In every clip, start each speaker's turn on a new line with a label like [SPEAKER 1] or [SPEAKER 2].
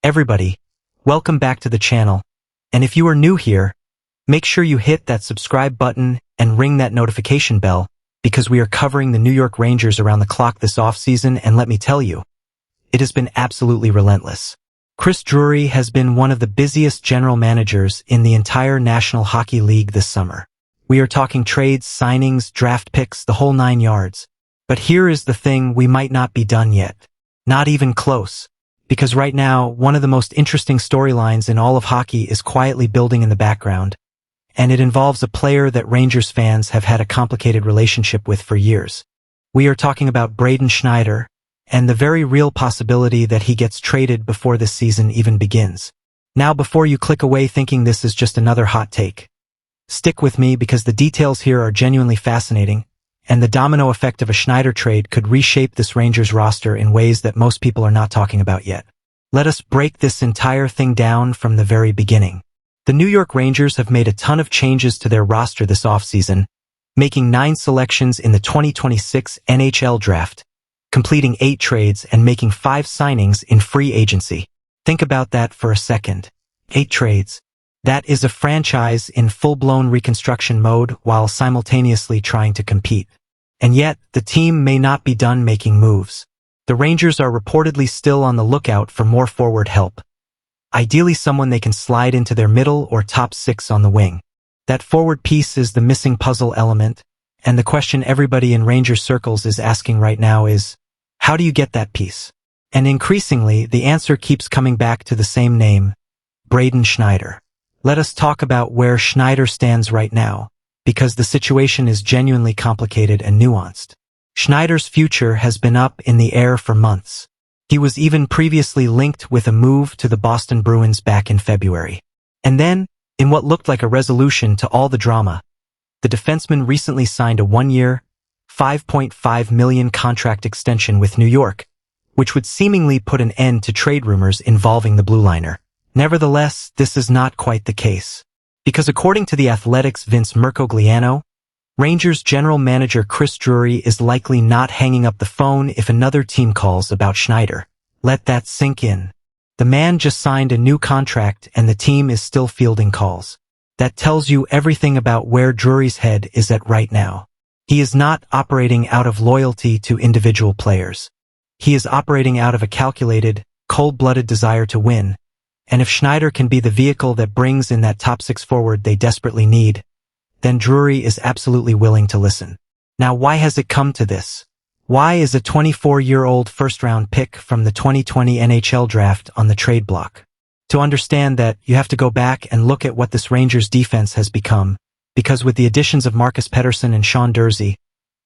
[SPEAKER 1] Everybody, welcome back to the channel, and if you are new here, make sure you hit that subscribe button and ring that notification bell, because we are covering the New York Rangers around the clock this offseason, and let me tell you, it has been absolutely relentless. Chris Drury has been one of the busiest general managers in the entire National Hockey League this summer. We are talking trades, signings, draft picks, the whole 9 yards. But here is the thing, we might not be done yet. Not even close. Because right now, one of the most interesting storylines in all of hockey is quietly building in the background, and it involves a player that Rangers fans have had a complicated relationship with for years. We are talking about Braden Schneider, and the very real possibility that he gets traded before this season even begins. Now, before you click away thinking this is just another hot take, stick with me because the details here are genuinely fascinating, and the domino effect of a Schneider trade could reshape this Rangers roster in ways that most people are not talking about yet. Let us break this entire thing down from the very beginning. The New York Rangers have made a ton of changes to their roster this offseason, making 9 selections in the 2026 NHL draft, completing 8 trades and making 5 signings in free agency. Think about that for a second. 8 trades. That is a franchise in full-blown reconstruction mode while simultaneously trying to compete. And yet, the team may not be done making moves. The Rangers are reportedly still on the lookout for more forward help. Ideally someone they can slide into their middle or top 6 on the wing. That forward piece is the missing puzzle element, and the question everybody in Rangers circles is asking right now is, how do you get that piece? And increasingly, the answer keeps coming back to the same name, Braden Schneider. Let us talk about where Schneider stands right now, because the situation is genuinely complicated and nuanced. Schneider's future has been up in the air for months. He was even previously linked with a move to the Boston Bruins back in February. And then, in what looked like a resolution to all the drama, the defenseman recently signed a 1-year, $5.5 million contract extension with New York, which would seemingly put an end to trade rumors involving the blue liner. Nevertheless, this is not quite the case. Because according to The Athletic's Vince Mercogliano, Rangers general manager Chris Drury is likely not hanging up the phone if another team calls about Schneider. Let that sink in. The man just signed a new contract and the team is still fielding calls. That tells you everything about where Drury's head is at right now. He is not operating out of loyalty to individual players. He is operating out of a calculated, cold-blooded desire to win. And if Schneider can be the vehicle that brings in that top 6 forward they desperately need, then Drury is absolutely willing to listen. Now, why has it come to this? Why is a 24-year-old first-round pick from the 2020 NHL draft on the trade block? To understand that, you have to go back and look at what this Rangers defense has become, because with the additions of Marcus Pettersson and Sean Durzi,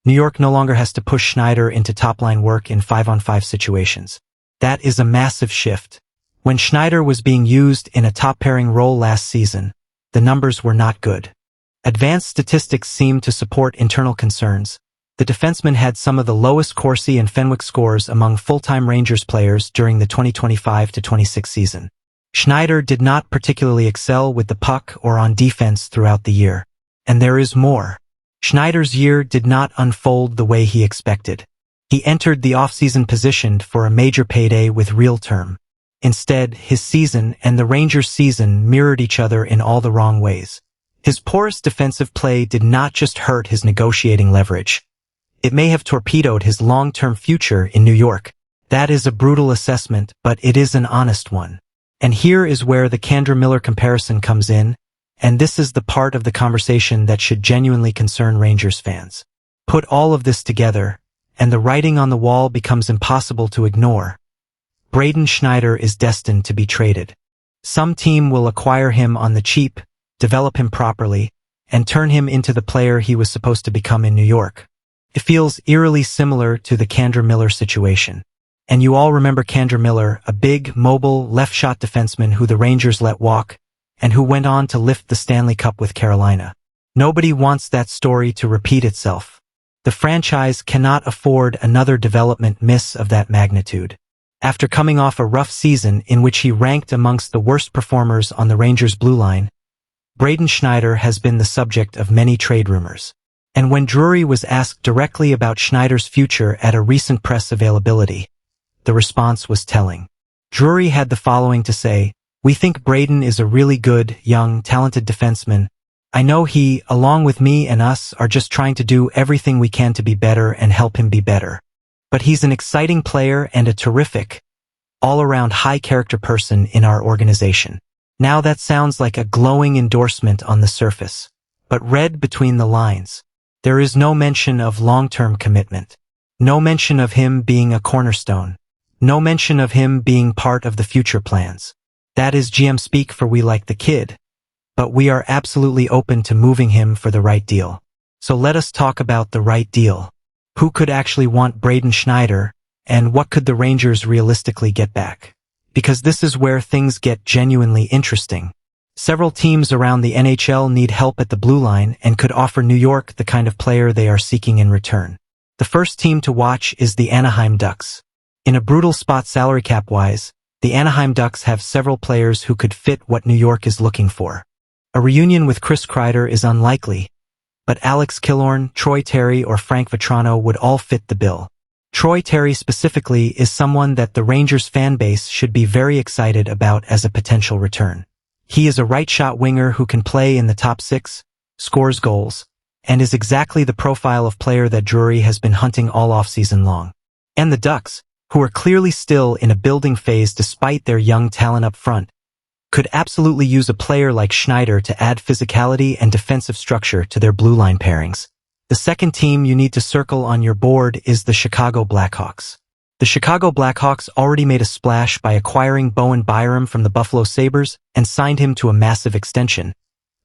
[SPEAKER 1] New York no longer has to push Schneider into top-line work in 5-on-5 situations. That is a massive shift. When Schneider was being used in a top-pairing role last season, the numbers were not good. Advanced statistics seemed to support internal concerns. The defenseman had some of the lowest Corsi and Fenwick scores among full-time Rangers players during the 2025-26 season. Schneider did not particularly excel with the puck or on defense throughout the year. And there is more. Schneider's year did not unfold the way he expected. He entered the offseason positioned for a major payday with real term. Instead, his season and the Rangers' season mirrored each other in all the wrong ways. His porous defensive play did not just hurt his negotiating leverage. It may have torpedoed his long-term future in New York. That is a brutal assessment, but it is an honest one. And here is where the K'Andre Miller comparison comes in, and this is the part of the conversation that should genuinely concern Rangers fans. Put all of this together, and the writing on the wall becomes impossible to ignore. Braden Schneider is destined to be traded. Some team will acquire him on the cheap, develop him properly, and turn him into the player he was supposed to become in New York. It feels eerily similar to the K'Andre Miller situation. And you all remember K'Andre Miller, a big, mobile, left-shot defenseman who the Rangers let walk, and who went on to lift the Stanley Cup with Carolina. Nobody wants that story to repeat itself. The franchise cannot afford another development miss of that magnitude. After coming off a rough season in which he ranked amongst the worst performers on the Rangers' blue line, Braden Schneider has been the subject of many trade rumors. And when Drury was asked directly about Schneider's future at a recent press availability, the response was telling. Drury had the following to say: "We think Braden is a really good, young, talented defenseman. I know he, along with me and us, are just trying to do everything we can to be better and help him be better. But he's an exciting player and a terrific, all-around high-character person in our organization." Now that sounds like a glowing endorsement on the surface. But read between the lines, there is no mention of long-term commitment. No mention of him being a cornerstone. No mention of him being part of the future plans. That is GM speak for we like the kid. But we are absolutely open to moving him for the right deal. So let us talk about the right deal. Who could actually want Braden Schneider, and what could the Rangers realistically get back? Because this is where things get genuinely interesting. Several teams around the NHL need help at the blue line and could offer New York the kind of player they are seeking in return. The first team to watch is the Anaheim Ducks. In a brutal spot salary cap-wise, the Anaheim Ducks have several players who could fit what New York is looking for. A reunion with Chris Kreider is unlikely, but Alex Killorn, Troy Terry, or Frank Vatrano would all fit the bill. Troy Terry specifically is someone that the Rangers fan base should be very excited about as a potential return. He is a right-shot winger who can play in the top six, scores goals, and is exactly the profile of player that Drury has been hunting all offseason long. And the Ducks, who are clearly still in a building phase despite their young talent up front, could absolutely use a player like Schneider to add physicality and defensive structure to their blue line pairings. The second team you need to circle on your board is the Chicago Blackhawks. The Chicago Blackhawks already made a splash by acquiring Bowen Byram from the Buffalo Sabres and signed him to a massive extension,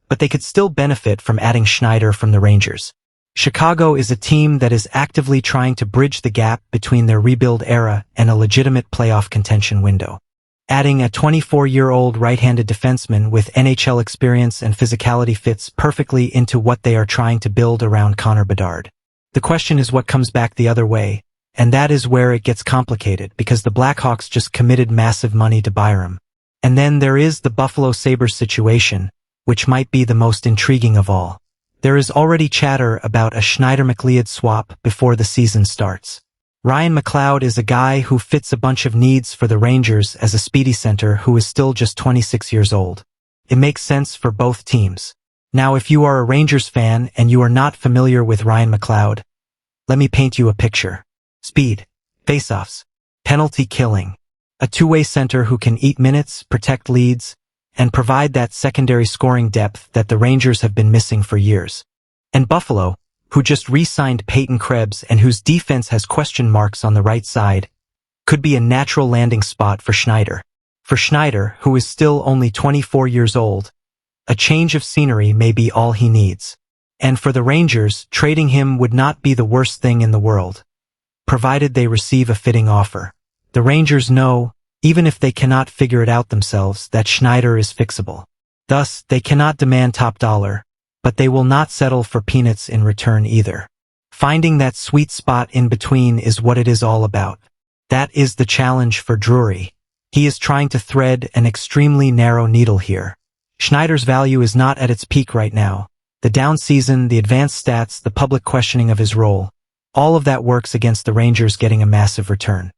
[SPEAKER 1] but they could still benefit from adding Schneider from the Rangers. Chicago is a team that is actively trying to bridge the gap between their rebuild era and a legitimate playoff contention window. Adding a 24-year-old right-handed defenseman with NHL experience and physicality fits perfectly into what they are trying to build around Connor Bedard. The question is what comes back the other way, and that is where it gets complicated because the Blackhawks just committed massive money to Byram. And then there is the Buffalo Sabres situation, which might be the most intriguing of all. There is already chatter about a Schneider-McLeod swap before the season starts. Ryan McLeod is a guy who fits a bunch of needs for the Rangers as a speedy center who is still just 26 years old. It makes sense for both teams. Now, if you are a Rangers fan and you are not familiar with Ryan McLeod, let me paint you a picture. Speed, faceoffs, penalty killing, a two-way center who can eat minutes, protect leads, and provide that secondary scoring depth that the Rangers have been missing for years. And Buffalo, who just re-signed Peyton Krebs and whose defense has question marks on the right side, could be a natural landing spot for Schneider. For Schneider, who is still only 24 years old, a change of scenery may be all he needs. And for the Rangers, trading him would not be the worst thing in the world, provided they receive a fitting offer. The Rangers know, even if they cannot figure it out themselves, that Schneider is fixable. Thus, they cannot demand top dollar, but they will not settle for peanuts in return either. Finding that sweet spot in between is what it is all about. That is the challenge for Drury. He is trying to thread an extremely narrow needle here. Schneider's value is not at its peak right now. The down season, the advanced stats, the public questioning of his role, all of that works against the Rangers getting a massive return.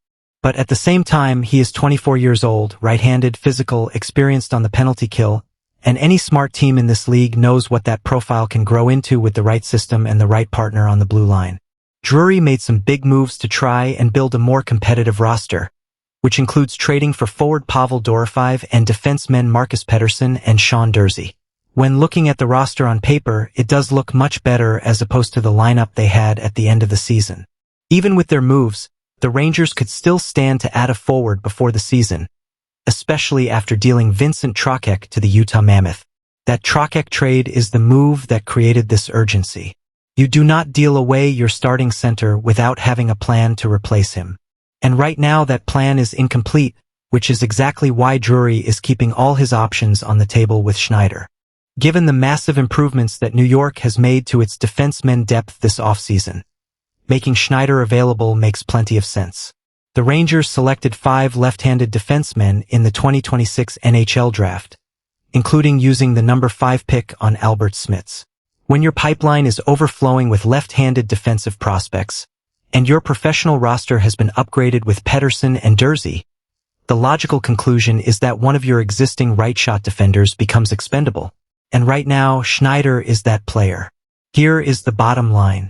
[SPEAKER 1] But at the same time, he is 24 years old, right-handed, physical, experienced on the penalty kill, and any smart team in this league knows what that profile can grow into with the right system and the right partner on the blue line. Drury made some big moves to try and build a more competitive roster, which includes trading for forward Pavel Dorofeyev and defensemen Marcus Pettersson and Sean Durzi. When looking at the roster on paper, it does look much better as opposed to the lineup they had at the end of the season. Even with their moves, the Rangers could still stand to add a forward before the season, especially after dealing Vincent Trocheck to the Utah Mammoth. That Trocheck trade is the move that created this urgency. You do not deal away your starting center without having a plan to replace him. And right now that plan is incomplete, which is exactly why Drury is keeping all his options on the table with Schneider. Given the massive improvements that New York has made to its defensemen depth this offseason, making Schneider available makes plenty of sense. The Rangers selected 5 left-handed defensemen in the 2026 NHL draft, including using the number 5 pick on Albert Smits. When your pipeline is overflowing with left-handed defensive prospects, and your professional roster has been upgraded with Pettersson and Durzi, The logical conclusion is that one of your existing right shot defenders becomes expendable. And right now, Schneider is that player. Here is the bottom line.